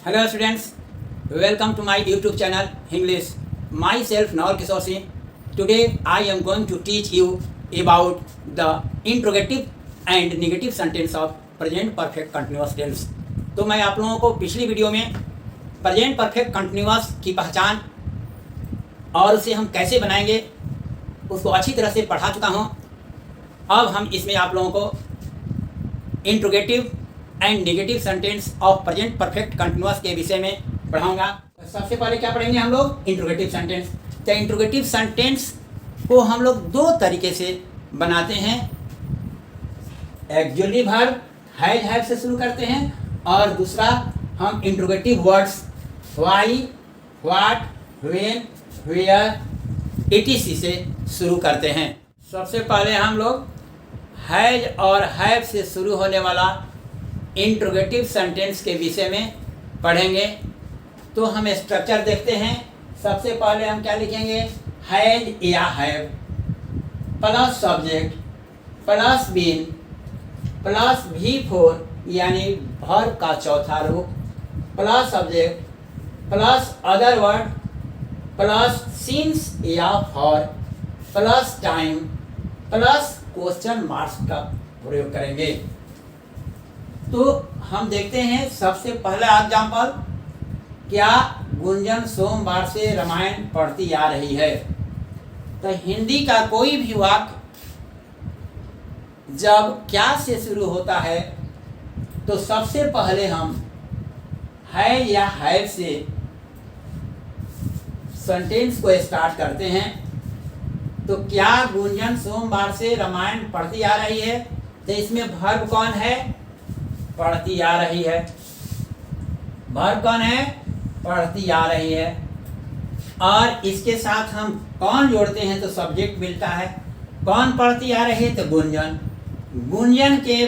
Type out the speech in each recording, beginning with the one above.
Hello students, welcome to my YouTube channel English. Myself Naur Kishore Singh. Today I am going to teach you about the interrogative and negative sentence of present perfect continuous tense. तो मैं आप लोगों को पिछली video में present perfect continuous की पहचान और उसे हम कैसे बनाएंगे उसको अच्छी तरह से पढ़ा चुका हूँ। अब हम इसमें आप लोगों को interrogative and negative sentence of present perfect continuous के विषय में पढ़ाऊंगा। सबसे पहले क्या पढ़ेंगे हम लोग? Interrogative sentence. तो इंट्रोगेटिव सेंटेंस को हम लोग दो तरीके से बनाते हैं। एक्चुअली वर्ब हैव से शुरू करते हैं और दूसरा हम interrogative words why, what, when, where, etc से शुरू करते हैं। सबसे पहले हम लोग हैज और हैव से शुरू होने वाला इंट्रोगेटिव सेंटेंस के विषय में पढ़ेंगे। तो हम स्ट्रक्चर देखते हैं। सबसे पहले हम क्या लिखेंगे? हैज या have plus subject plus been plus V4 यानी वर्ब का चौथा रूप plus subject plus other word plus since या for plus time plus question marks का प्रयोग करेंगे। तो हम देखते हैं सबसे पहला एग्जाम्पल, क्या गुंजन सोमवार से रामायण पढ़ती आ रही है। तो हिंदी का कोई भी वाक्य जब क्या से शुरू होता है तो सबसे पहले हम है या हैव से सेंटेंस को स्टार्ट करते हैं। तो क्या गुंजन सोमवार से रामायण पढ़ती आ रही है, तो इसमें वर्ब कौन है? पढ़ती आ रही है। वर्ब कौन है? पढ़ती आ रही है। और इसके साथ हम कौन जोड़ते हैं तो सब्जेक्ट मिलता है। कौन पढ़ती आ रही है? तो गुंजन। गुंजन के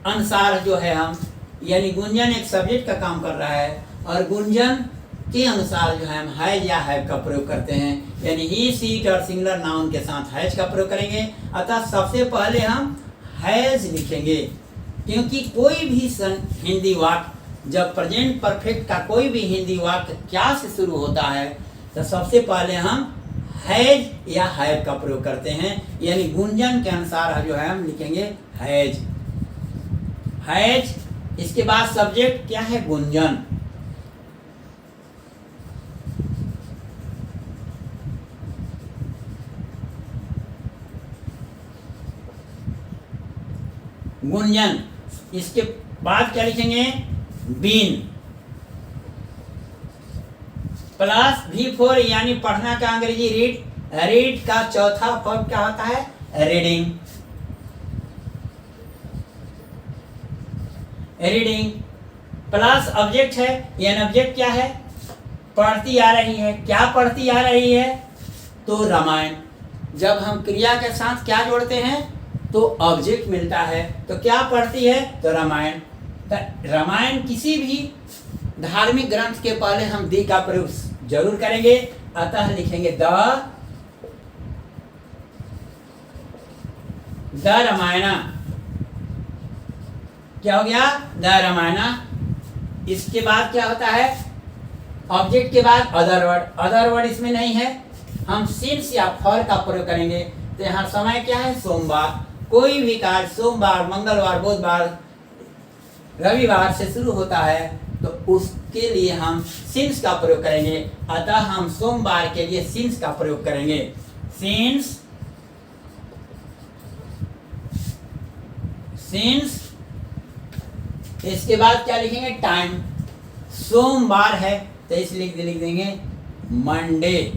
अनुसार जो है हम, यानी गुंजन एक सब्जेक्ट का काम कर रहा है और गुंजन के अनुसार जो है हम हैज या हैव का प्रयोग करते हैं, यानी ही, सी, इट और सिंगुलर नाउन के साथ हैज का प्रयोग करेंगे। अतः सबसे पहले हम हैज लिखेंगे, क्योंकि कोई भी हिंदी वाक्य जब प्रेजेंट परफेक्ट का कोई भी हिंदी वाक्य क्या से शुरू होता है तो सबसे पहले हम हैज या हैव का प्रयोग करते हैं, यानी गुंजन के अनुसार जो है हम लिखेंगे हैज। हैज, इसके बाद सब्जेक्ट क्या है? गुंजन। गुंजन, इसके बाद क्या लिखेंगे? बीन प्लस V4 यानी पढ़ना का अंग्रेजी रीड। रीड का चौथा फॉर्म क्या होता है? रीडिंग। रीडिंग प्लस ऑब्जेक्ट है, यानी ऑब्जेक्ट क्या है? पढ़ती आ रही है। क्या पढ़ती आ रही है? तो रामायण। जब हम क्रिया के साथ क्या जोड़ते हैं तो ऑब्जेक्ट मिलता है। तो क्या पढ़ती है? तो रामायण। रामायण किसी भी धार्मिक ग्रंथ के पहले हम दी का प्रयोग जरूर करेंगे, अतः लिखेंगे द रामायणा। क्या हो गया? द रामायणा। इसके बाद क्या होता है? ऑब्जेक्ट के बाद अदर वर्ड। अदर वर्ड इसमें नहीं है, हम सिंस या फॉर का प्रयोग करेंगे। तो यहाँ समय क्या है? सोमवार। कोई भी कार्य सोमवार, मंगलवार, बुधवार, रविवार से शुरू होता है तो उसके लिए हम सिंस का प्रयोग करेंगे। अतः हम सोमवार के लिए सिंस का प्रयोग करेंगे। Since, since. इसके बाद क्या लिखेंगे? टाइम। सोमवार है तो इसलिए लिख देंगे मंडे।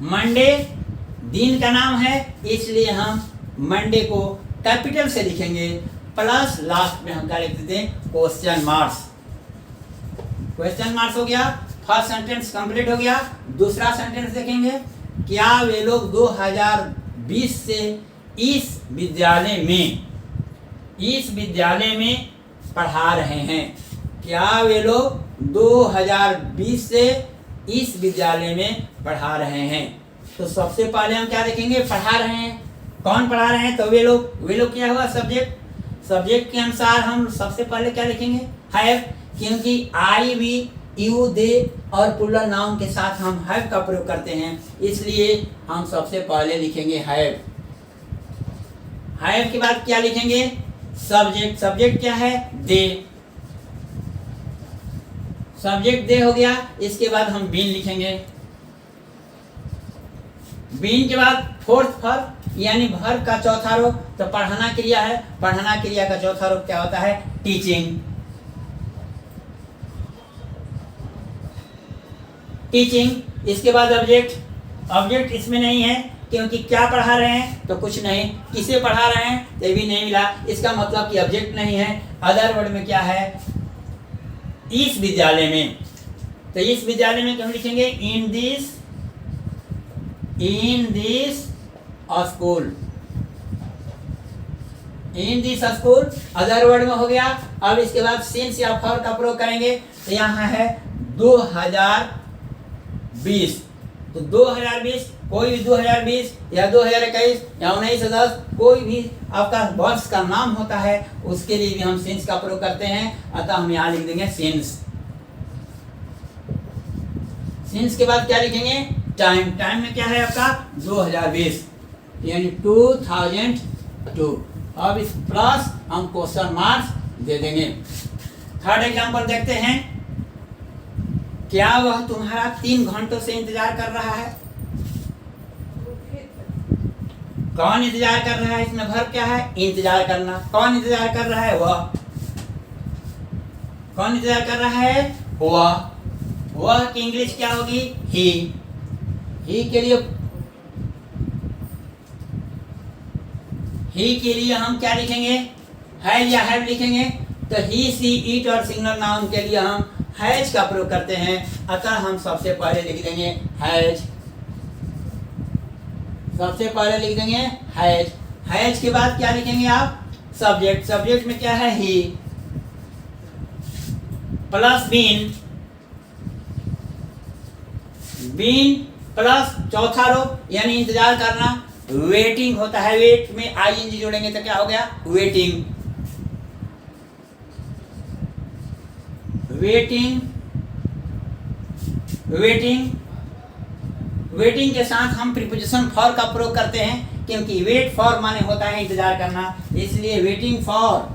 मंडे दिन का नाम है, इसलिए हम मंडे को कैपिटल से लिखेंगे। प्लस लास्ट में हम क्या लिख देते हैं? Question marks. क्वेश्चन मार्क्स हो गया। फर्स्ट सेंटेंस कंप्लीट हो गया। दूसरा सेंटेंस देखेंगे, क्या वे लोग 2020 से इस विद्यालय में पढ़ा रहे हैं। क्या वे लोग 2020 से इस विद्यालय में पढ़ा रहे हैं। तो सबसे पहले हम क्या देखेंगे? पढ़ा रहे हैं। कौन पढ़ा रहे हैं? तो वे लोग। वे लोग क्या हुआ? सब्जेक्ट। सब्जेक्ट के अनुसार हम सबसे पहले क्या लिखेंगे? हैव, क्योंकि आई, वी, यू, दे और प्लूरल नाउन के साथ हम हैव का प्रयोग करते हैं, इसलिए हम सबसे पहले लिखेंगे हैव। हैव के बाद क्या लिखेंगे? सब्जेक्ट। सब्जेक्ट क्या है? दे। सब्जेक्ट दे हो गया। इसके बाद हम बीन लिखेंगे। बीन के बाद फोर्थ वर्ब यानी वर्ब का चौथा रूप, तो पढ़ाना क्रिया है। पढ़ाना क्रिया का चौथा रूप क्या होता है? टीचिंग। टीचिंग। इसके बाद ऑब्जेक्ट। ऑब्जेक्ट इसमें नहीं है क्योंकि क्या पढ़ा रहे हैं? तो कुछ नहीं। किसे पढ़ा रहे हैं? ये भी नहीं मिला, इसका मतलब कि ऑब्जेक्ट नहीं है। अदर वर्ड में क्या है? इस विद्यालय में। तो इस विद्यालय में क्यों लिखेंगे? इन this school. In this school other word में हो गया। अब इसके बाद सिंस या फॉर का प्रयोग करेंगे, तो यहाँ है 2020। तो 2020, कोई भी 2020 या 2021 या 1910 कोई भी आपका वर्ष का नाम होता है, उसके लिए भी हम सिंस का प्रयोग करते हैं। अतः हम यहाँ लिख देंगे सिंस। सिंस के बाद क्या लिखेंगे? टाइम। टाइम में क्या है आपका? 2020 यानी 2002। अब इस प्लस हम क्वेश्चन मार्क्स दे देंगे। थर्ड एग्जांपल देखते हैं। क्या वह तुम्हारा 3 घंटों से इंतजार कर रहा है? कौन इंतजार कर रहा है? इसमें वर्ब क्या है? इंतजार करना। कौन इंतजार कर रहा है? वह। कौन इंतजार कर रहा है? वह। वह की इंग्लिश क्या होगी? ही। ही के लिए हम क्या लिखेंगे? हैव या हैव लिखेंगे। तो ही, सी, इट और सिंगल नाउन के लिए हम हैज का प्रयोग करते हैं। अतः हम सबसे पहले लिख देंगे हैज। सबसे पहले लिख देंगे हैज। हैज के बाद क्या लिखेंगे आप? सब्जेक्ट। सब्जेक्ट में क्या है? ही प्लस बीन। बीन प्लस चौथा रूप यानी इंतजार करना, वेटिंग होता है। वेट में आईएनजी जोड़ेंगे तो क्या हो गया? वेटिंग। वेटिंग। वेटिंग। वेटिंग के साथ हम प्रीपोजिशन फॉर का प्रयोग करते हैं, क्योंकि वेट फॉर माने होता है इंतजार करना, इसलिए वेटिंग फॉर।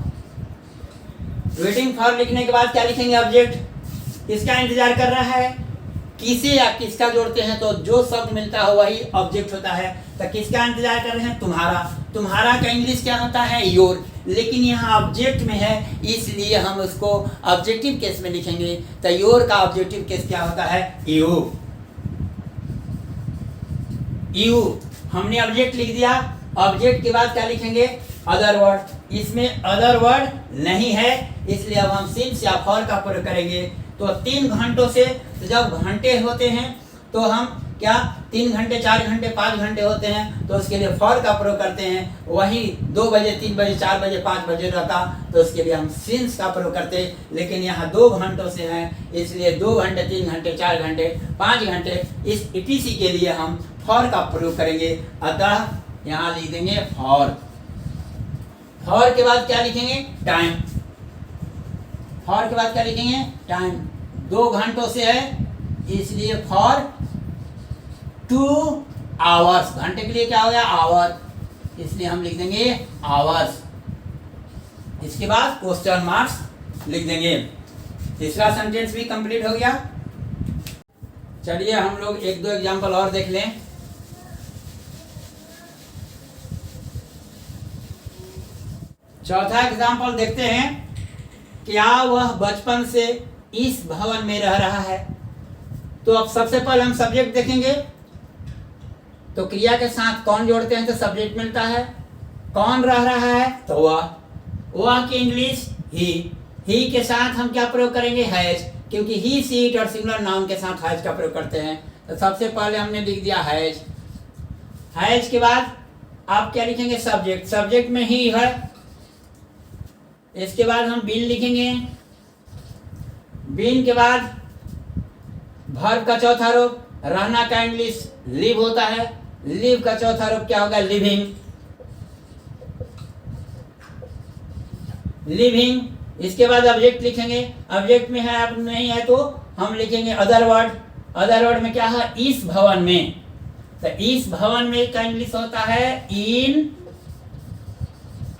वेटिंग फॉर लिखने के बाद क्या लिखेंगे? ऑब्जेक्ट। किसका इंतजार कर रहा है? किसे या किसका जोड़ते हैं तो जो शब्द मिलता है वही ऑब्जेक्ट होता है। तो किसका इंतजार कर रहे हैं? तुम्हारा। तुम्हारा का इंग्लिश क्या होता है? योर। लेकिन यहाँ ऑब्जेक्ट में है, इसलिए हम उसको ऑब्जेक्टिव केस में लिखेंगे। तो योर का ऑब्जेक्टिव केस क्या होता है? यू। यू। हमने ऑब्जेक्ट लिख दिया। ऑब्जेक्ट के बाद क्या लिखेंगे? Other word. इसमें अदर वर्ड नहीं है, इसलिए अब हम सिंस या फॉर का प्रयोग करेंगे। तो 3 घंटों से, तो जब घंटे होते हैं तो हम क्या 3 घंटे, 4 घंटे, 5 घंटे होते हैं, तो उसके लिए फॉर का प्रयोग करते हैं। वही 2 बजे, 3 बजे, 4 बजे, 5 बजे रहता तो उसके लिए हम सिंस का प्रयोग करते। लेकिन यहाँ 2 घंटों से हैं, इसलिए 2 घंटे, 3 घंटे, 4 घंटे, 5 घंटे, इस ईटीसी के लिए हम फॉर का प्रयोग करेंगे। अतः यहाँ लिख देंगे फॉर। फॉर के बाद क्या लिखेंगे? टाइम। फॉर के बाद क्या लिखेंगे? टाइम। 2 घंटों से है, इसलिए फॉर 2 आवर्स। घंटे के लिए क्या हो गया? आवर, इसलिए हम लिख देंगे आवर्स। इसके बाद क्वेश्चन मार्क्स लिख देंगे। तीसरा सेंटेंस भी कंप्लीट हो गया। चलिए हम लोग 1-2 एग्जाम्पल और देख लें। चौथा एग्जाम्पल देखते हैं। क्या वह बचपन से इस भवन में रह रहा है? तो अब सबसे पहले हम सब्जेक्ट देखेंगे। तो क्रिया के साथ कौन जोड़ते हैं तो सब्जेक्ट मिलता है। कौन रह रहा है? तो वह की इंग्लिश ही। ही के साथ हम क्या प्रयोग करेंगे? हैज, क्योंकि ही, सी, इट और सिंगुलर नाउन के साथ हैज का प्रयोग करते हैं। तो सबसे पहले हमने लिख दिया हैज। हैज के बाद आप क्या लिखेंगे? सब्जेक्ट। सब्जेक्ट में ही है। इसके बाद हम बीन लिखेंगे। बीन के बाद वर्ब का चौथा रूप, रहना का इंग्लिश लिव होता है। लिव का चौथा रूप क्या होगा? लिविंग। लिविंग। इसके बाद ऑब्जेक्ट लिखेंगे, ऑब्जेक्ट में है अब नहीं है तो हम लिखेंगे अदर वर्ड। अदर वर्ड में क्या है, इस भवन में, तो इस भवन में का इंग्लिश होता है in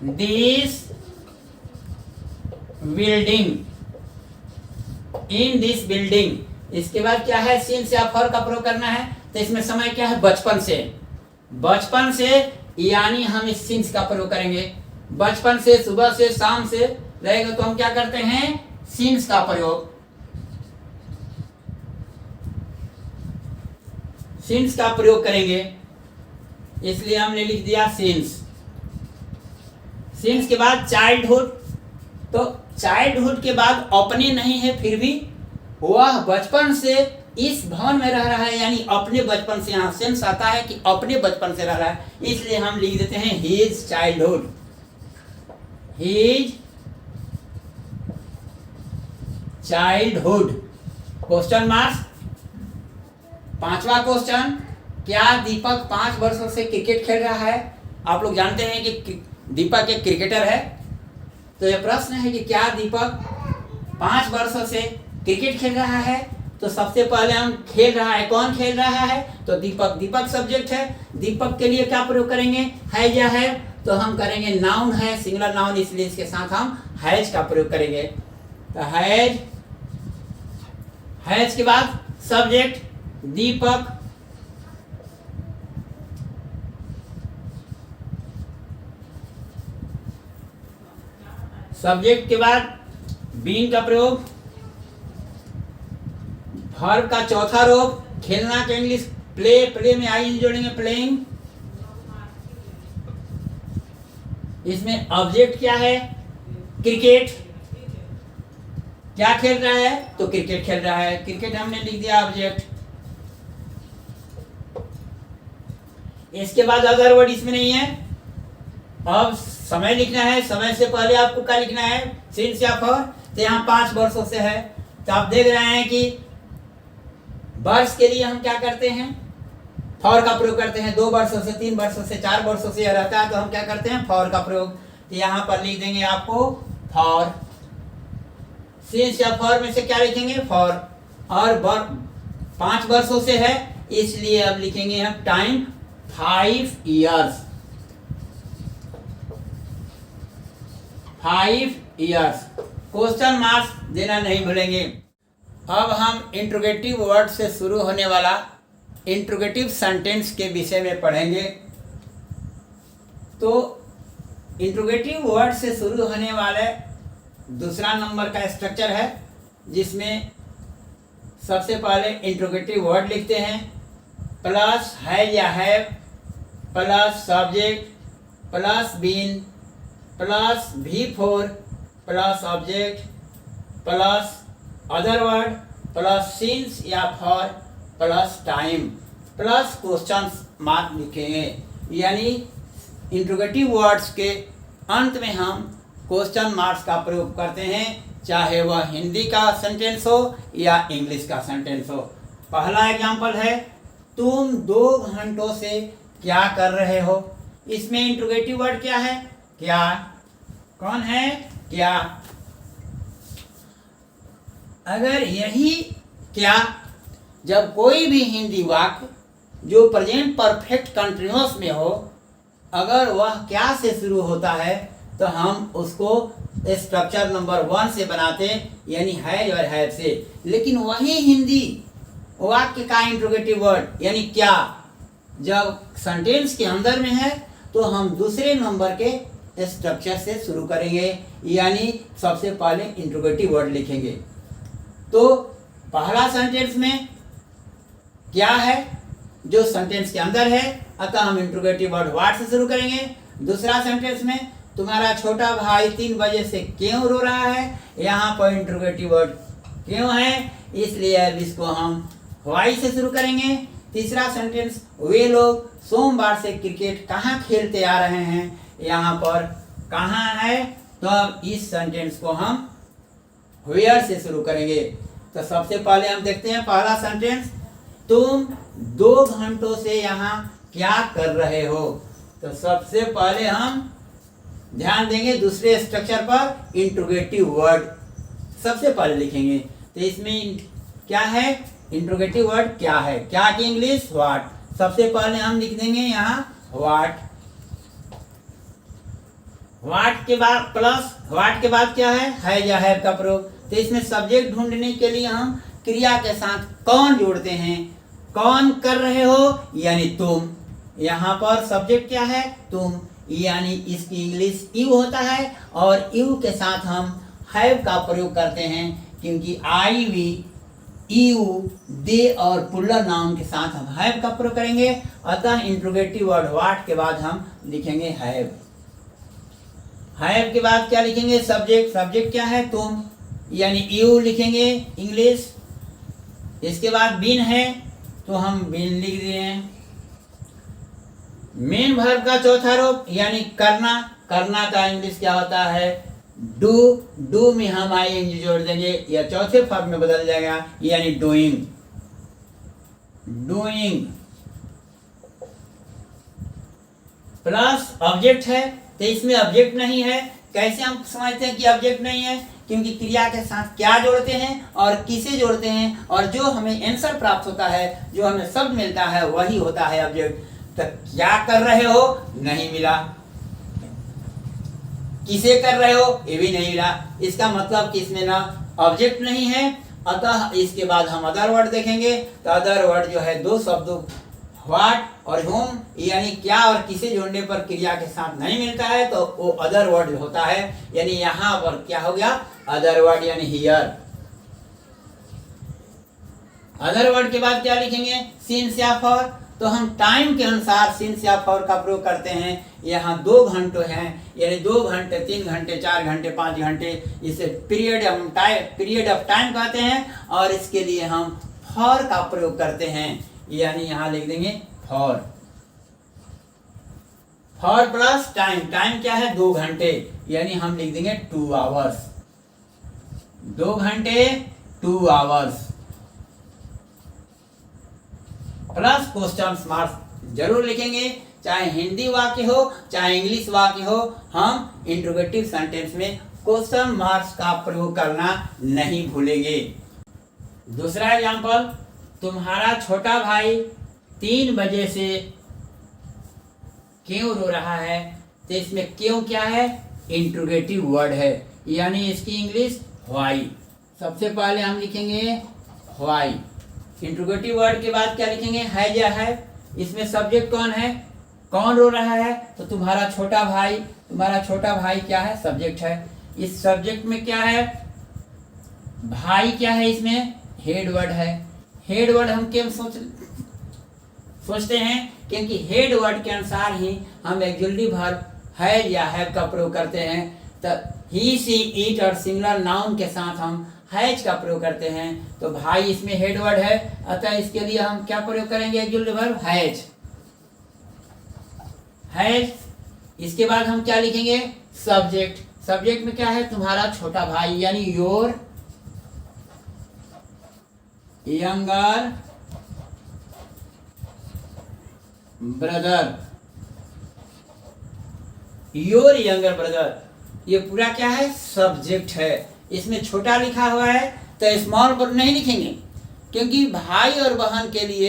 this building, in this building. इसके बाद क्या है, सिंस या फॉर का प्रयोग करना है, तो इसमें समय क्या है, बचपन से, बचपन से, यानी हम इस सिंस का प्रयोग करेंगे। बचपन से, सुबह से, शाम से रहेगा तो हम क्या करते हैं, सिंस का प्रयोग, सिंस का प्रयोग करेंगे, इसलिए हमने लिख दिया सिंस। सिंस के बाद चाइल्डहुड, तो चाइल्डहुड के बाद अपने नहीं है, फिर भी वह बचपन से इस भवन में रह रहा है, यानी अपने बचपन से, यहाँ सेंस आता है कि अपने बचपन से रह रहा है, इसलिए हम लिख देते हैं his childhood, his childhood. Question marks. पांचवा क्वेश्चन, क्या दीपक 5 वर्षों से क्रिकेट खेल रहा है? आप लोग जानते हैं कि दीपक एक क्रिकेटर है, तो यह प्रश्न है कि क्या दीपक 5 वर्षों से क्रिकेट खेल रहा है? तो सबसे पहले हम खेल रहा है, कौन खेल रहा है, तो दीपक, दीपक सब्जेक्ट है। दीपक के लिए क्या प्रयोग करेंगे, है या है, तो हम करेंगे नाउन है, सिंगुलर नाउन, इसलिए इसके साथ हम हैज का प्रयोग करेंगे। तो हैज, हैज के बाद सब्जेक्ट दीपक, सब्जेक्ट के बाद बीइंग का प्रयोग, वर्ब का चौथा रूप खेलना का इंग्लिश प्ले, प्ले में आई जोड़ेंगे प्लेइंग। इसमें ऑब्जेक्ट क्या है, क्रिकेट, क्या खेल रहा है, तो क्रिकेट खेल रहा है, क्रिकेट हमने लिख दिया ऑब्जेक्ट। इसके बाद अदर वर्ड इसमें नहीं है। अब समय लिखना है, समय से पहले आपको क्या लिखना है, सिंस या फॉर, तो यहाँ 5 वर्षों से है, तो आप देख रहे हैं कि वर्ष के लिए हम क्या करते हैं, फॉर का प्रयोग करते हैं। 2 वर्षों से, 3 वर्षों से, 4 वर्षों से रहता है तो हम क्या करते हैं, फॉर का प्रयोग। तो यहाँ पर लिख देंगे आपको फॉर, सिंस या फॉर में से क्या लिखेंगे, फॉर, और 5 वर्षों से है इसलिए अब लिखेंगे हम time 5 years, 5 years. Question marks देना नहीं भूलेंगे। अब हम इंट्रोगेटिव वर्ड से शुरू होने वाला इंट्रोगेटिव सेंटेंस के विषय में पढ़ेंगे। तो इंट्रोगेटिव वर्ड से शुरू होने वाले दूसरा नंबर का स्ट्रक्चर है, जिसमें सबसे पहले इंट्रोगेटिव वर्ड लिखते हैं, प्लस है या have, plus subject, plus been, plus V4, plus object, plus other word, plus since या for, plus time, plus question mark लिखेंगे। यानी इंट्रोगेटिव वर्ड्स के अंत में हम क्वेश्चन मार्क्स का प्रयोग करते हैं, चाहे वह हिंदी का सेंटेंस हो या इंग्लिश का सेंटेंस हो। पहला एग्जांपल है, तुम 2 घंटों से क्या कर रहे हो। इसमें इंट्रोगेटिव वर्ड क्या है, क्या, कौन है, क्या। अगर यही क्या जब कोई भी हिंदी वाक्य जो प्रेजेंट परफेक्ट कंटिन्यूअस में हो, अगर वह क्या से शुरू होता है तो हम उसको स्ट्रक्चर नंबर 1 से बनाते, यानी है और हैव से। लेकिन वही हिंदी वाक्य का इंट्रोगेटिव वर्ड यानी क्या जब सेंटेंस के अंदर में है तो हम दूसरे नंबर के स्ट्रक्चर से शुरू करेंगे, यानी सबसे पहले इंट्रोगेटिव वर्ड लिखेंगे। तो पहला सेंटेंस में क्या है जो सेंटेंस के अंदर है, अतः हम इंट्रोगेटिव वर्ड व्हाट से शुरू करेंगे। दूसरा सेंटेंस में तुम्हारा छोटा भाई 3 बजे से क्यों रो रहा है, यहाँ पर इंट्रोगेटिव वर्ड क्यों है, इसलिए अब इसको हम व्हाई से शुरू करेंगे। तीसरा सेंटेंस, वे लोग सोमवार से क्रिकेट कहाँ खेलते आ रहे हैं, यहाँ पर कहाँ है, तो अब इस सेंटेंस को हम वेयर से शुरू करेंगे। तो सबसे पहले हम देखते हैं पहला सेंटेंस, तुम 2 घंटों से यहाँ क्या कर रहे हो। तो सबसे पहले हम ध्यान देंगे दूसरे स्ट्रक्चर पर इंट्रोगेटिव वर्ड सबसे पहले लिखेंगे। तो इसमें क्या है, इंट्रोगेटिव वर्ड क्या है, क्या की इंग्लिश व्हाट। सबसे पहले हम लिख देंगे यहाँ व्हाट। व्हाट के बाद प्लस व्हाट के बाद क्या है या हैव का प्रयोग। तो इसमें सब्जेक्ट ढूंढने के लिए हम क्रिया के साथ कौन जोड़ते हैं, कौन कर रहे हो यानी तुम। यहाँ पर सब्जेक्ट क्या है तुम, यानी इसकी इंग्लिश यू होता है और यू के साथ हम हैव का प्रयोग करते हैं, क्योंकि आई वी यू दे और पुल्लर नाउन के साथ हम हैव का प्रयोग करेंगे। अतः इंट्रोगेटिव वर्ड व्हाट के बाद हम लिखेंगे हैव। हैव के बाद क्या लिखेंगे सब्जेक्ट। सब्जेक्ट क्या है तुम, यानी यू लिखेंगे इंग्लिश। इसके बाद बीन है तो हम बीन लिख दिए हैं। मेन वर्ब का चौथा रूप यानी करना। करना का इंग्लिश क्या होता है डू। डू में हम आईएनजी जोड़ देंगे या चौथे फॉर्म में बदल जाएगा यानी डूइंग। डूइंग प्लस ऑब्जेक्ट है तो इसमें ऑब्जेक्ट नहीं है। कैसे हम समझते हैं कि ऑब्जेक्ट नहीं है, क्योंकि क्रिया के साथ क्या जोड़ते हैं और किसे जोड़ते हैं, और जो हमें आंसर प्राप्त होता है, जो हमें शब्द मिलता है वही होता है ऑब्जेक्ट। तो क्या कर रहे हो नहीं मिला, किसे कर रहे हो ये भी नहीं मिला। इसका मतलब कि इसमें ना ऑब्जेक्ट नहीं है। अतः इसके बाद हम अदर वर्ड देखेंगे। तो अदर वर्ड जो है दो शब्दों व्हाट और होम यानी क्या और किसे जोड़ने पर क्रिया के साथ नहीं मिलता है तो वो अदर वर्ड होता है। यानी यहाँ पर क्या हो गया अदर वर्ड यानी हियर। अदर वर्ड के बाद क्या लिखेंगे सिंस या फॉर। तो हम टाइम के अनुसार सिंस या फॉर का प्रयोग करते हैं। यहाँ 2 घंटे हैं यानी 2 घंटे 3 घंटे 4 घंटे 5 घंटे, इसे पीरियड ऑफ टाइम कहते हैं। और इसके लिए हम फॉर का प्रयोग करते हैं, यानी यहाँ लिख देंगे for. For plus time. Time क्या है 2 घंटे यानी हम लिख देंगे 2 आवर्स। 2 घंटे 2 आवर्स प्लस क्वेश्चन मार्क्स जरूर लिखेंगे। चाहे हिंदी वाक्य हो चाहे इंग्लिश वाक्य हो, हम इंट्रोगेटिव सेंटेंस में क्वेश्चन मार्क्स का प्रयोग करना नहीं भूलेंगे। दूसरा एग्जांपल, तुम्हारा छोटा भाई 3 बजे से क्यों रो रहा है। तो इसमें क्यों क्या है इंट्रोगेटिव वर्ड है, यानी इसकी इंग्लिश व्हाई। सबसे पहले हम लिखेंगे व्हाई। इंट्रोगेटिव वर्ड के बाद क्या लिखेंगे है या है। इसमें सब्जेक्ट कौन है, कौन रो रहा है, तो तुम्हारा छोटा भाई। तुम्हारा छोटा भाई क्या है सब्जेक्ट है। इस सब्जेक्ट में क्या है भाई क्या है, इसमें हेड वर्ड है। हेड वर्ड हम क्यों सोचते हैं, क्योंकि हेड वर्ड के अनुसार ही हम एक्जुएटिव वर्ब है या हैव का प्रयोग करते हैं। तो ही सी इट और सिंगुलर नाउन के साथ हम हैज का प्रयोग करते हैं। तो भाई इसमें हेड वर्ड है, अतः इसके लिए हम क्या प्रयोग करेंगे एक्जुएटिव वर्ब हैज। हैज। इसके बाद हम क्या लिखेंगे सब्जेक्ट। सब्जेक्ट में क्या है तुम्हारा छोटा भाई यानी your younger brother. Your younger brother ये पूरा क्या है सब्जेक्ट है। इसमें छोटा लिखा हुआ है तो स्मॉल पर नहीं लिखेंगे, क्योंकि भाई और बहन के लिए,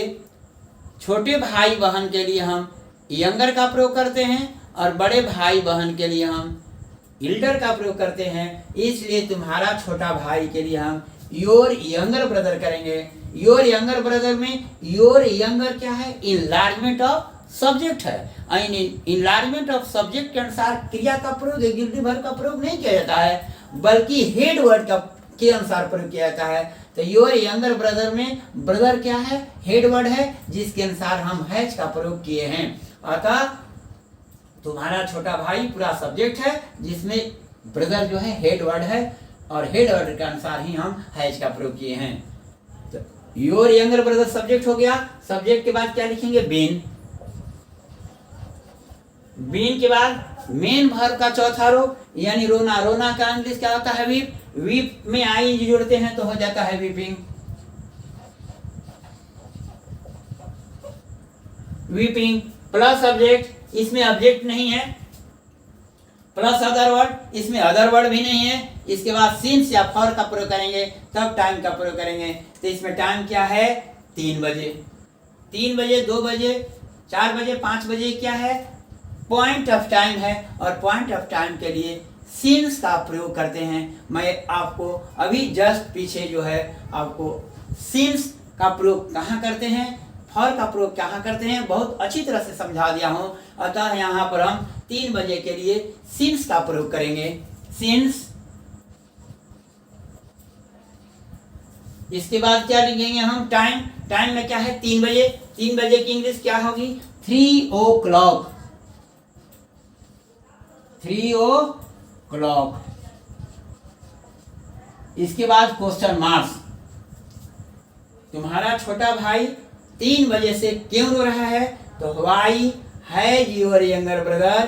छोटे भाई बहन के लिए हम यंगर का प्रयोग करते हैं और बड़े भाई बहन के लिए हम इल्डर का प्रयोग करते हैं। इसलिए तुम्हारा छोटा भाई के लिए हम योर यंगर ब्रदर करेंगे। योर यंगर ब्रदर में योर यंगर क्या है इनलार्जमेंट ऑफ सब्जेक्ट है। इनलार्जमेंट ऑफ सब्जेक्ट के अनुसार क्रिया का प्रयोग एक्जुएटिव वर्ब का प्रयोग नहीं किया जाता है, बल्कि हेड वर्ड का के अनुसार प्रयोग किया जाता है। तो योर यंगर ब्रदर में ब्रदर क्या है हेड वर्ड है, जिसके अनुसार हम हैज का प्रयोग किए हैं। अतः तुम्हारा छोटा भाई पूरा सब्जेक्ट है, जिसमें ब्रदर जो है हेड वर्ड है और हेड वर्ड के अनुसार ही हम हैज का प्रयोग किए हैं। तो योर यंगर ब्रदर सब्जेक्ट हो गया। सब्जेक्ट के बाद क्या लिखेंगे बीन। बीन के बाद मेन वर्ब का चौथा रूप यानी रोना। रोना का इंग्लिश क्या होता है वीप। वीप में आई जोड़ते हैं तो हो जाता है वीपिंग। Weeping plus subject. इसमें ऑब्जेक्ट नहीं है प्लस अदर वर्ड, इसमें अदर वर्ड भी नहीं है। इसके बाद सिंस या फॉर का प्रयोग करेंगे, तब टाइम का प्रयोग करेंगे। तो इसमें टाइम क्या है? 3 बजे, 3 बजे, 2 बजे, 4 बजे, 5 बजे क्या है? पॉइंट ऑफ टाइम है। और पॉइंट ऑफ टाइम के लिए सिंस का प्रयोग करते हैं। मैं आपको अभी जस्ट पीछे जो है आपको सिंस का प्रयोग कहाँ करते हैं, फॉर का प्रयोग कहाँ करते हैं, बहुत अच्छी तरह से समझा दिया हूं। अतः यहाँ पर हम 3 बजे के लिए सिंस का प्रयोग करेंगे। सिंस, इसके बाद क्या लिखेंगे हम? टाइम। टाइम में क्या है? 3 बजे। 3 बजे की इंग्लिश क्या होगी? 3 o'clock, 3 o'clock। इसके बाद क्वेश्चन मार्क्स। तुम्हारा छोटा भाई 3 बजे से क्यों रो रहा है? तो why has your younger brother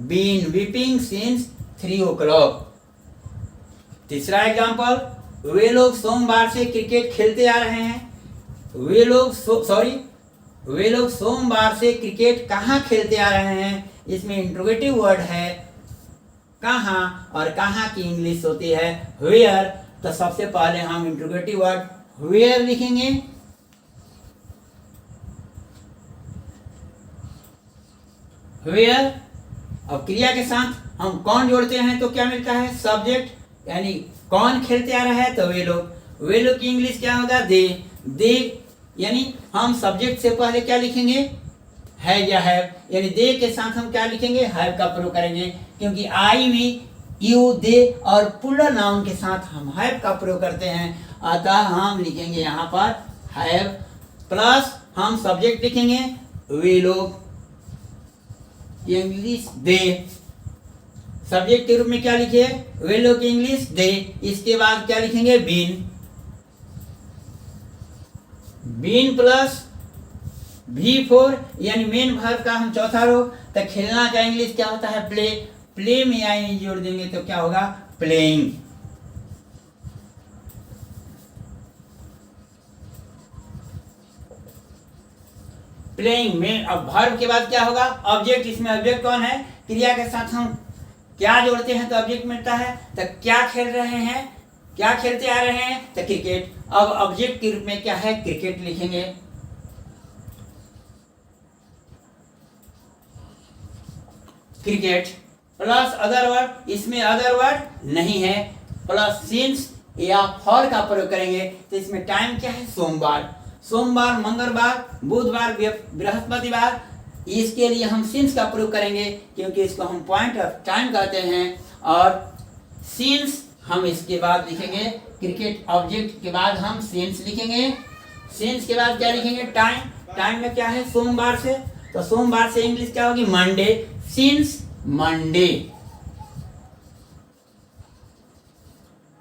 been weeping since 3 o'clock। तीसरा एग्जांपल, वे लोग सोमवार से क्रिकेट खेलते आ रहे हैं। वे लोग सोमवार से क्रिकेट कहाँ खेलते आ रहे हैं? इसमें इंट्रोगेटिव वर्ड है कहाँ, और कहाँ की इंग्लिश होती है वेयर। तो सबसे पहले हम इंट्रोगेटिव वर्ड वेयर लिखेंगे। वेयर, अब क्रिया के साथ हम कौन जोड़ते हैं तो क्या मिलता है? सब्जेक्ट, यानी कौन खेलते आ रहा है? तो वे लोग। वे लोग की इंग्लिश क्या होगा? दे। दे यानी हम सब्जेक्ट से पहले क्या लिखेंगे? है या हैव, यानी दे के साथ हम क्या लिखेंगे? हैव का प्रयोग करेंगे, क्योंकि आई, वी, यू, दे और प्लूरल नाउन के साथ हम हैव का प्रयोग करते हैं। अतः हम लिखेंगे यहाँ पर हैव, प्लस हम सब्जेक्ट लिखेंगे वे लोग, इंग्लिश दे। सब्जेक्ट के रूप में क्या लिखे? वे लोग इंग्लिश दे। इसके बाद क्या लिखेंगे? बीन। बीन प्लस V4 यानी मेन वर्ब का हम चौथा रो। तो खेलना का इंग्लिश क्या होता है? प्ले। प्ले में आई जोड़ देंगे तो क्या होगा? प्लेइंग। प्लेइंग में अब वर्ब के बाद क्या होगा? ऑब्जेक्ट। इसमें ऑब्जेक्ट कौन है? क्रिया के साथ हम क्या जोड़ते हैं तो ऑब्जेक्ट मिलता है। तो क्या खेल रहे हैं? क्या खेलते आ रहे हैं? तो क्रिकेट। अब ऑब्जेक्ट के रूप में क्या है? क्रिकेट लिखेंगे। क्रिकेट प्लस अदर वर्ड, इसमें अदर वर्ड नहीं है, प्लस सिंस या फॉर का प्रयोग करेंगे। तो इसमें टाइम क्या है? सोमवार। सोमवार, मंगलवार, बुधवार, बृहस्पतिवार, इसके लिए हम सिंस का प्रयोग करेंगे, क्योंकि इसको हम पॉइंट ऑफ टाइम कहते हैं। और सिंस हम इसके बाद लिखेंगे क्रिकेट। ऑब्जेक्ट के बाद हम सिंस लिखेंगे। सिंस के बाद क्या लिखेंगे? टाइम। टाइम में क्या है? सोमवार से। तो सोमवार से इंग्लिश क्या होगी? Monday. Since Monday,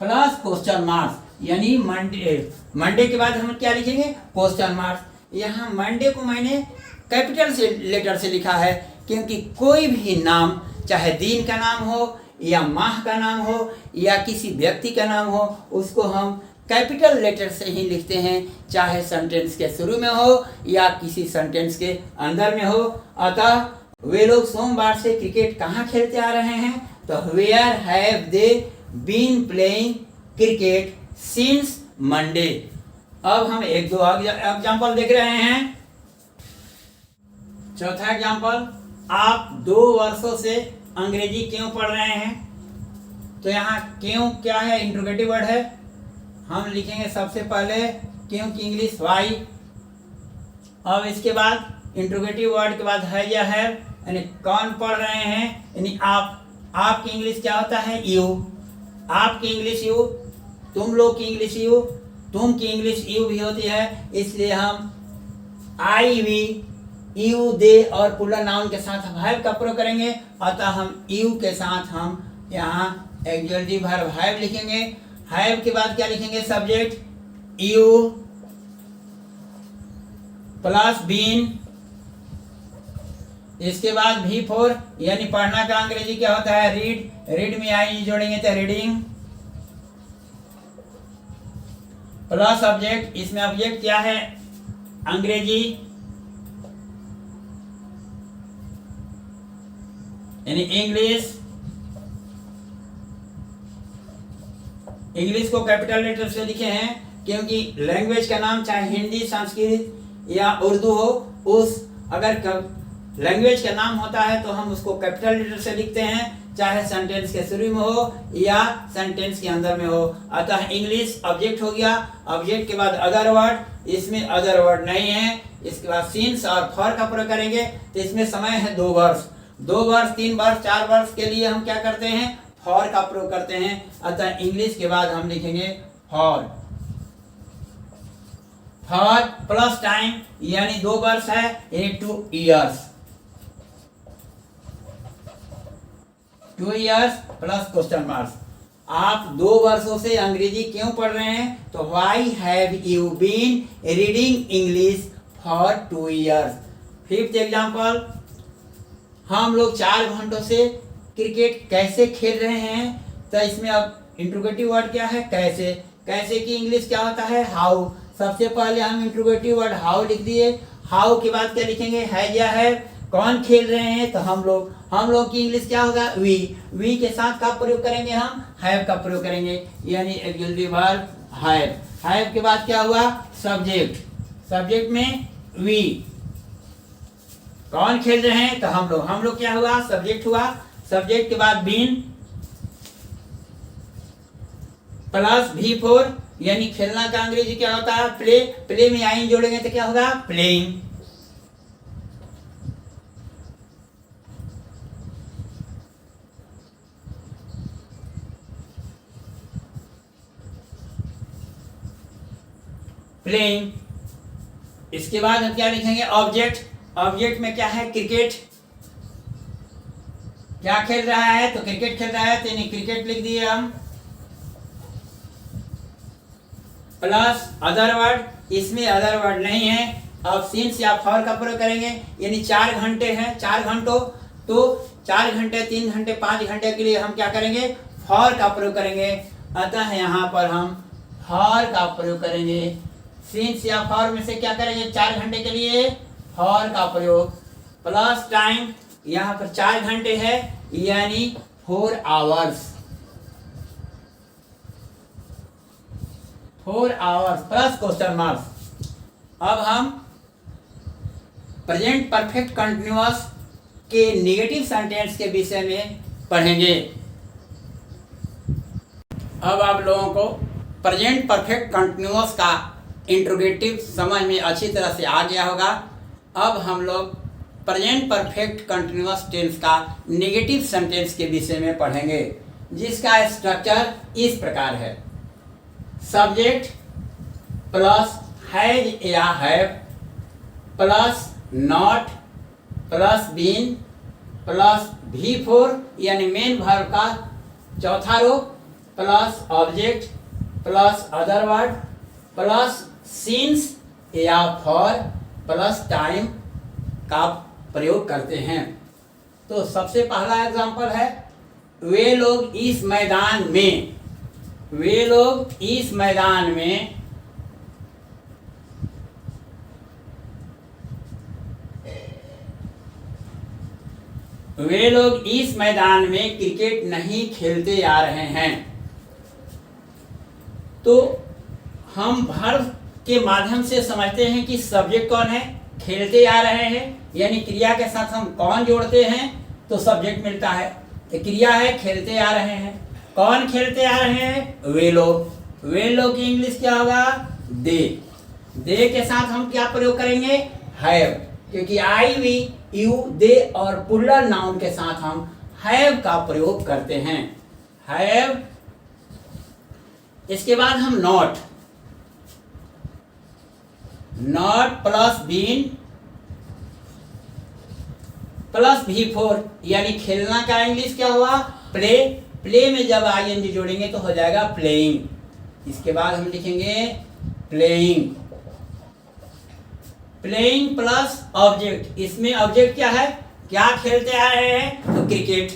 plus question marks, यानी मंडे। मंडे के बाद हम क्या लिखेंगे? Question marks. यहाँ मंडे को मैंने कैपिटल से लेटर से लिखा है, क्योंकि कोई भी नाम, चाहे दिन का नाम हो या माह का नाम हो या किसी व्यक्ति का नाम हो, उसको हम कैपिटल लेटर से ही लिखते हैं, चाहे सेंटेंस के शुरू में हो या किसी सेंटेंस के अंदर में हो। अतः वे लोग सोमवार से क्रिकेट कहाँ खेलते आ रहे हैं? तो where have they been playing cricket since Monday. अब हम एक दो एग्जाम्पल देख रहे हैं। चौथा एग्जाम्पल, आप 2 वर्षों से अंग्रेजी क्यों पढ़ रहे हैं? तो यहाँ क्यों क्या है? इंट्रोगेटिव वर्ड है। हम लिखेंगे सबसे पहले क्यों की इंग्लिश वाई। अब इसके बाद इंट्रोगेटिव वर्ड के बाद है या है, यानी कौन पढ़ रहे हैं, यानी आप। आपकी इंग्लिश क्या होता है? यू। आपकी इंग्लिश यू, तुम लोग की इंग्लिश यू, तुम की इंग्लिश यू भी होती है। इसलिए हम आई, वी, यू, दे और प्लूरल नाउन के साथ हैव का प्रयोग करेंगे। अतः हम यू के साथ हम यहाँ एक्सक्लूसिव वर्ब हैव लिखेंगे। हैव के बाद क्या लिखेंगे? Subject you plus been. इसके बाद V4 यानी पढ़ना का अंग्रेजी क्या होता है? रीड। रीड में आई जोड़ेंगे तो रीडिंग, प्लस ऑब्जेक्ट। इसमें ऑब्जेक्ट क्या है? अंग्रेजी, यानी इंग्लिश। इंग्लिश को कैपिटल लेटर से लिखे हैं क्योंकि लैंग्वेज का नाम चाहे हिंदी, संस्कृत या उर्दू हो, उस अगर लैंग्वेज का नाम होता है तो हम उसको कैपिटल लेटर से लिखते हैं, चाहे सेंटेंस के शुरू में हो या सेंटेंस के अंदर में हो। अतः इंग्लिश ऑब्जेक्ट हो गया, ऑब्जेक्ट के बाद अदर वर्ड, इसमें अदर वर्ड नहीं है। इसके बाद सिंस और फॉर का प्रयोग करेंगे तो इसमें समय है 2 वर्ष, 2 वर्ष, 3 वर्ष, 4 वर्ष के लिए हम क्या करते हैं, फॉर का प्रयोग करते हैं। अतः इंग्लिश के बाद हम लिखेंगे फॉर, फॉर प्लस टाइम यानी 2 वर्ष है, यानी 2 years, 2 years plus question marks. आप 2 वर्षों से अंग्रेजी क्यों पढ़ रहे हैं, तो why have you been reading English for 2 years. 5th example, हम लोग 4 घंटों से क्रिकेट कैसे खेल रहे हैं, तो इसमें अब इंट्रोगेटिव वर्ड क्या है, कैसे। कैसे की इंग्लिश क्या होता है, हाउ। सबसे पहले हम इंट्रोगेटिव वर्ड हाउ लिख दिए, हाउ के बाद क्या लिखेंगे, है या है। कौन खेल रहे हैं, तो हम लोग की इंग्लिश क्या होगा, वी के साथ का प्रयोग करेंगे, हम हैव का प्रयोग करेंगे, यानी ऑक्सिलरी वर्ब हैव। हैव के बाद क्या हुआ, सब्जेक्ट, सब्जेक्ट में वी। कौन खेल रहे हैं, तो हम लोग क्या हुआ, सब्जेक्ट हुआ। सब्जेक्ट के बाद बीन प्लस V4 यानी खेलना का अंग्रेजी क्या होता है, प्ले। प्ले में आई जोड़ेंगे तो क्या होगा, प्लेइंग। प्लेइंग। इसके बाद हम क्या लिखेंगे, ऑब्जेक्ट। ऑब्जेक्ट में क्या है, क्रिकेट। क्या खेल रहा है, तो क्रिकेट खेल रहा है, तो यानी क्रिकेट लिख दिए हम, प्लस अदर वर्ड। इसमें अदर वर्ड नहीं है, अब सिंस या फॉर का प्रयोग करेंगे, यानी 4 घंटे हैं, 4 घंटों, तो 4 घंटे, 3 घंटे, 5 घंटे के लिए हम क्या करेंगे, फॉर का प्रयोग करेंगे। अतः यहाँ पर हम फॉर का प्रयोग करेंगे। सिंस या फॉर में से क्या करेंगे, 4 घंटे के लिए फॉर का प्रयोग, प्लस टाइम, यहाँ पर 4 घंटे है यानी 4 hours, 4 hours plus question marks. अब हम प्रेजेंट परफेक्ट कंटिन्यूअस के नेगेटिव सेंटेंस के विषय में पढ़ेंगे। अब आप लोगों को प्रेजेंट परफेक्ट कंटिन्यूअस का इंट्रोगेटिव समझ में अच्छी तरह से आ गया होगा। अब हम लोग प्रेजेंट परफेक्ट कंटिन्यूअस टेंस का नेगेटिव सेंटेंस के विषय में पढ़ेंगे, जिसका स्ट्रक्चर इस प्रकार है, सब्जेक्ट प्लस हैज या have plus not plus been plus V4 यानी मेन वर्ब का चौथा रो plus object plus other word plus since या फॉर प्लस टाइम का प्रयोग करते हैं। तो सबसे पहला एग्जांपल है, वे लोग इस मैदान में, वे लोग इस मैदान में वे लोग इस मैदान में क्रिकेट नहीं खेलते आ रहे हैं। तो हम वर्ब के माध्यम से समझते हैं कि सब्जेक्ट कौन है, खेलते आ रहे हैं, यानी क्रिया के साथ हम कौन जोड़ते हैं तो सब्जेक्ट मिलता है। तो क्रिया है खेलते आ रहे हैं, कौन खेलते आ रहे हैं, वे लोग। वे लोग की इंग्लिश क्या होगा, दे। दे के साथ हम क्या प्रयोग करेंगे, हैव, क्योंकि आई वी यू दे और प्लूरल नाउन के साथ हम हैव का प्रयोग करते हैं, हैव। इसके बाद हम not, not plus been plus V4 यानी खेलना का इंग्लिश क्या हुआ, प्ले। प्ले में जब ING जोड़ेंगे तो हो जाएगा प्लेइंग। इसके बाद हम लिखेंगे प्लेइंग, प्लेइंग प्लस ऑब्जेक्ट। इसमें ऑब्जेक्ट क्या है, क्या खेलते आ रहे हैं, तो क्रिकेट।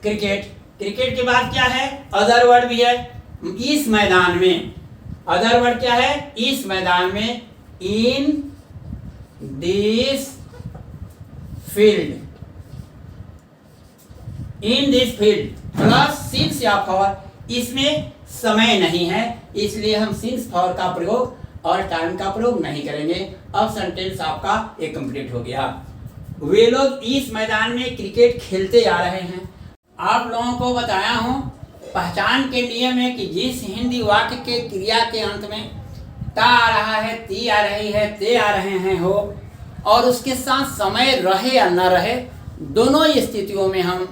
क्रिकेट, क्रिकेट के बाद क्या है, अदर वर्ड भी है, इस मैदान में। अदर वर्ड क्या है, इस मैदान में, in this field. In this field plus since या फॉर, इसमें समय नहीं है इसलिए हम सिंस फॉर का प्रयोग और टाइम का प्रयोग नहीं करेंगे। अब सेंटेंस आपका एक कंप्लीट हो गया। वे लोग इस मैदान में क्रिकेट खेलते आ रहे हैं। आप लोगों को बताया हूँ पहचान के नियम है कि जिस हिंदी वाक्य के क्रिया के अंत में ता आ रहा है, ती आ रही है, ते आ रहे हैं हो और उसके साथ समय रहे या न रहे, दोनों स्थितियों में हम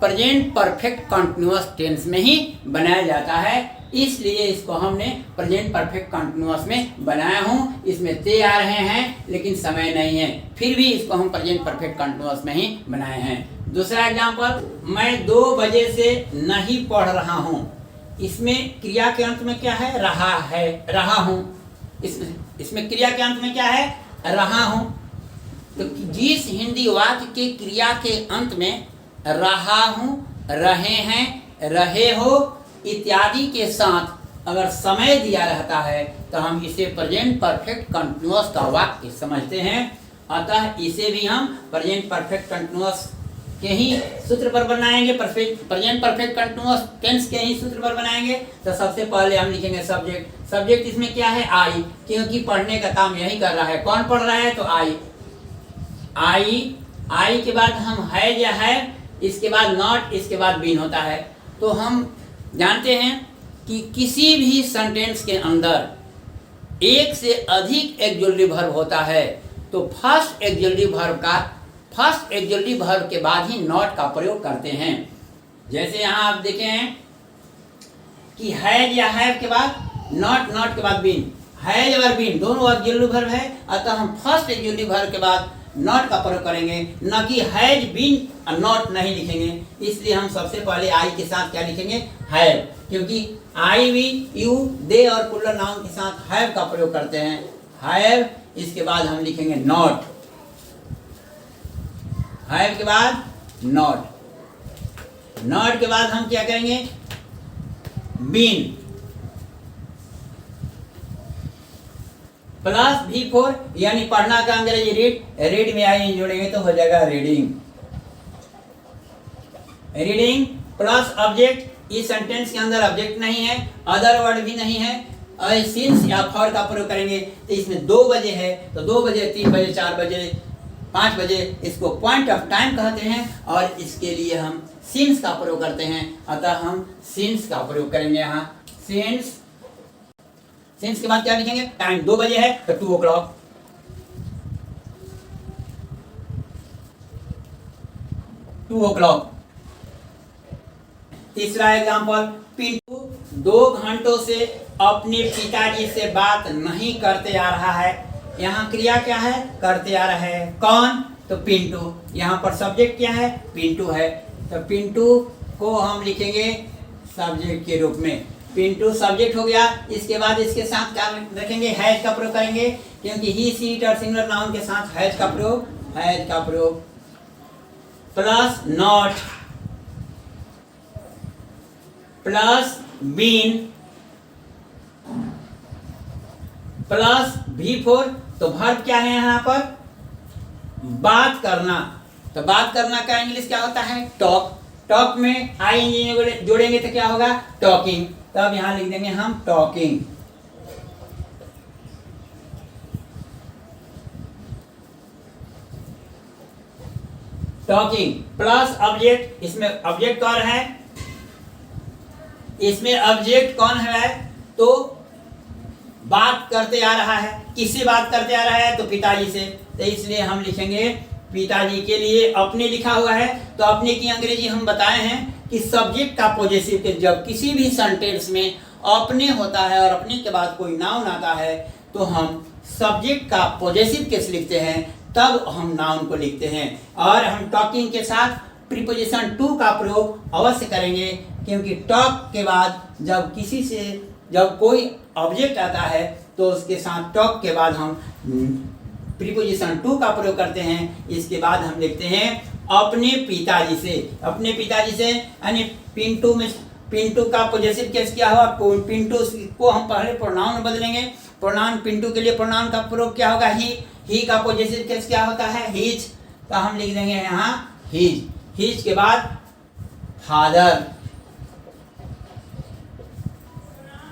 प्रेजेंट परफेक्ट कंटिन्यूअस टेंस में ही बनाया जाता है, इसलिए इसको हमने प्रेजेंट परफेक्ट कंटिन्यूअस में बनाया हूँ। इसमें ते आ रहे हैं लेकिन समय नहीं है, फिर भी इसको हम प्रेजेंट परफेक्ट कंटिन्यूअस में ही बनाए हैं। दूसरा एग्जांपल, मैं 2 बजे से नहीं पढ़ रहा हूँ। इसमें क्रिया के अंत में क्या है? रहा है, रहा हूँ। इसमें क्रिया के अंत में क्या है? रहा हूँ। तो जिस हिंदी वाक्य के क्रिया के अंत में रहा हूँ, रहे हैं, रहे हो इत्यादि के साथ अगर समय दिया रहता है तो हम इसे प्रेजेंट परफेक्ट कंटिन्यूअस का वाक्य समझते हैं। अतः इसे भी हम प्रेजेंट परफेक्ट कंटिन्यूअस के ही सूत्र पर बनाएंगे, प्रेजेंट परफेक्ट कंटिन्यूअस टेंस के ही सूत्र पर बनाएंगे। तो सबसे पहले हम लिखेंगे सब्जेक्ट। सब्जेक्ट इसमें क्या है? आई, क्योंकि पढ़ने का काम यही कर रहा है। कौन पढ़ रहा है? तो आई। आई के बाद हम है या है, इसके बाद नॉट, इसके बाद बीन होता है। तो हम जानते हैं कि किसी भी सेंटेंस के अंदर एक से अधिक एक्सक्लूसिव वर्ब होता है तो फर्स्ट एक्सक्लूसिव वर्ब के बाद ही नॉट का प्रयोग करते हैं। जैसे यहाँ आप देखे हैं कि है या है के बाद नॉट, नॉट के बाद बीन, है और बीन दोनों एक्सक्लूसिव वर्ब है, अतः हम फर्स्ट एक्सक्लूसिव वर्ब के बाद नॉट का प्रयोग करेंगे, न कि हैज बीन और नॉट नहीं लिखेंगे। इसलिए हम सबसे पहले आई के साथ क्या लिखेंगे? हैव, क्योंकि आई, वी, यू, दे और प्लूरल नाउन के साथ हैव का प्रयोग करते हैं। हैव, इसके बाद हम लिखेंगे नॉट, हैव के बाद नॉट, नॉट के बाद हम क्या करेंगे? बीन प्लस V4 यानी पढ़ना का अंग्रेजी रीड, रीड में आई जोड़ेंगे तो हो जाएगा रीडिंग। रीडिंग प्लस ऑब्जेक्ट, इस सेंटेंस के अंदर ऑब्जेक्ट नहीं है, अदर वर्ड भी नहीं है, और सिंस या फॉर का प्रयोग करेंगे तो इसमें 2 बजे है तो 2 बजे, 3 बजे, 4 बजे, 5 बजे, इसको पॉइंट ऑफ टाइम कहते हैं और इसके लिए हम सिंस का प्रयोग करते हैं। अतः हम सिंस का प्रयोग करेंगे यहाँ। सिंस के बाद क्या लिखेंगे? टाइम 2 बजे है तो 2 o'clock, 2 o'clock। तीसरा एग्जांपल, पिंटू 2 घंटों से अपने पिताजी से बात नहीं करते आ रहा है। यहाँ क्रिया क्या है? करते आ रहा है। कौन? तो पिंटू। यहाँ पर सब्जेक्ट क्या है? पिंटू है। तो पिंटू को हम लिखेंगे सब्जेक्ट के रूप में। पिंटू सब्जेक्ट हो गया। इसके बाद इसके साथ क्या रखेंगे? हैज का प्रयोग करेंगे, क्योंकि ही, सी, इट और सिंगुलर नाउन के साथ हैज का प्रयोग plus not plus been plus V4। तो वर्ब क्या है यहाँ पर? बात करना। तो बात करना का इंग्लिश क्या होता है? टॉक। टॉक में आई जोड़ेंगे तो क्या होगा? टॉकिंग। तब यहां लिख देंगे हम टॉकिंग। टॉकिंग प्लस ऑब्जेक्ट, इसमें ऑब्जेक्ट कौन है? इसमें ऑब्जेक्ट कौन है? तो बात करते आ रहा है। किससे बात करते आ रहा है? तो पिताजी से। तो इसलिए हम लिखेंगे पिताजी के लिए अपने लिखा हुआ है। तो अपने की अंग्रेजी हम बताए हैं कि सब्जेक्ट का पॉजेसिव के जब किसी भी सेंटेंस में अपने होता है और अपने के बाद कोई नाउन आता है तो हम सब्जेक्ट का पॉजेसिव केस लिखते हैं, तब हम नाउन को लिखते हैं। और हम टॉकिंग के साथ प्रीपोजिशन टू का प्रयोग अवश्य करेंगे, क्योंकि टॉक के बाद जब कोई ऑब्जेक्ट आता है तो उसके साथ टॉक के बाद हम प्रीपोजिशन टू का प्रयोग करते हैं। इसके बाद हम लिखते हैं अपने पिताजी से। अपने पिताजी से यानी पिंटू का पॉजेसिव केस क्या होगा? पिंटू को हम पहले प्रोनाउन में बदलेंगे। प्रोनाउन पिंटू के लिए प्रोनाउन का प्रयोग क्या होगा? ही का पॉजेसिव केस क्या होता है? हीज। तो हम लिख देंगे यहाँ हीज। हीज के बाद फादर,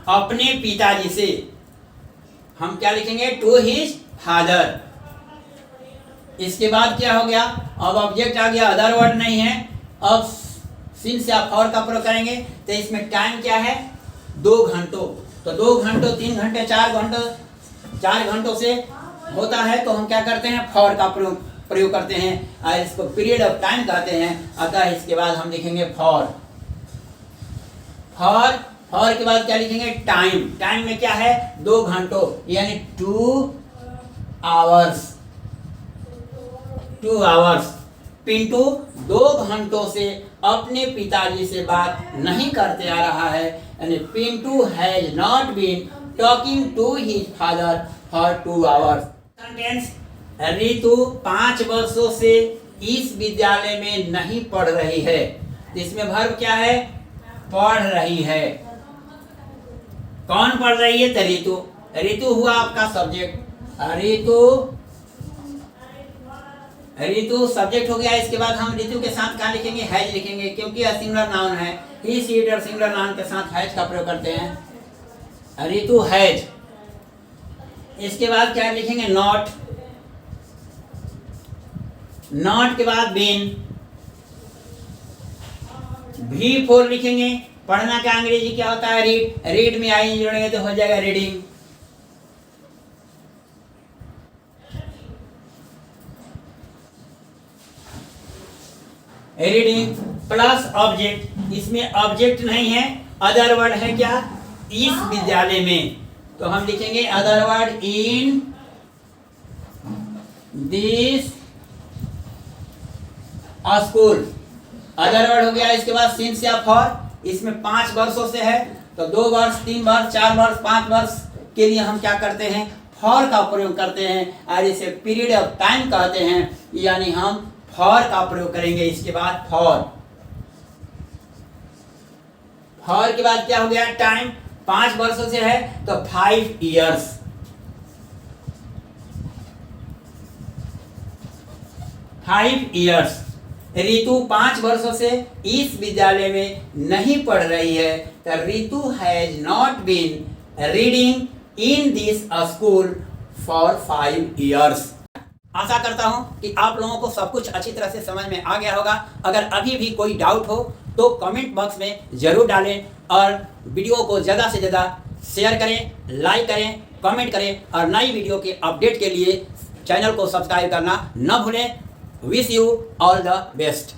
अपने पिताजी से। हम क्या लिखेंगे? To his father. इसके बाद क्या हो गया? अब ऑब्जेक्ट आ गया, अदर वर्ड नहीं है। अब सिंस या फॉर का प्रयोग करेंगे तो इसमें टाइम क्या है? 2 घंटों। तो 2 घंटों, 3 घंटे, 4 घंटों से होता है तो हम क्या करते हैं? फॉर का प्रयोग करते हैं और इसको पीरियड ऑफ टाइम कहते हैं। अतः इसके बाद हम लिखेंगे फॉर। फॉर के बाद क्या लिखेंगे? टाइम। टाइम में क्या है? 2 घंटों यानी 2 आवर्स। 2 आवर्स। पिंटू 2 घंटों से अपने पिताजी से बात नहीं करते आ रहा है, यानी Pintu has not been talking to his father for 2 hours. Sentence, Ritu 5 वर्षों से इस विद्यालय में नहीं पढ़ रही है। इसमें वर्ब क्या है? पढ़ रही है। कौन पढ़ रही है? तो रितु। रितु हुआ आपका सब्जेक्ट। रितु सब्जेक्ट हो गया। इसके बाद हम रितु के साथ क्या लिखेंगे? हैज लिखेंगे, क्योंकि सिंगुलर नाउन है। ही, शी, इट और सिंगुलर नाउन के साथ हैज का प्रयोग करते हैं। रितु हैज। इसके बाद क्या लिखेंगे? नॉट। नॉट के बाद बीन। V4 लिखेंगे। पढ़ना का अंग्रेजी क्या होता है? रीड। रीड में आई जोड़ेंगे तो हो जाएगा रीडिंग। Reading plus object. इसमें ऑब्जेक्ट नहीं है, अदर वर्ड है। क्या? इस विद्यालय में। तो हम लिखेंगे other word in this school. Other word हो गया। इसके बाद सिंस या फॉर। इसमें 5 वर्षों से है तो 2 वर्ष, 3 वर्ष, 4 वर्ष, 5 वर्ष के लिए हम क्या करते हैं? फॉर का प्रयोग करते हैं और इसे पीरियड ऑफ टाइम कहते हैं, यानी हम फॉर का प्रयोग करेंगे। इसके बाद फॉर के बाद क्या हो गया? टाइम। 5 वर्षों से है तो 5 इयर्स। 5 इयर्स। रितु 5 वर्षों से इस विद्यालय में नहीं पढ़ रही है तो Ritu has not been reading in this school for 5 years. आशा करता हूं कि आप लोगों को सब कुछ अच्छी तरह से समझ में आ गया होगा। अगर अभी भी कोई डाउट हो तो कमेंट बॉक्स में जरूर डालें और वीडियो को ज़्यादा से ज़्यादा शेयर करें, लाइक करें, कमेंट करें और नई वीडियो के अपडेट के लिए चैनल को सब्सक्राइब करना न भूलें। Wish you all the best.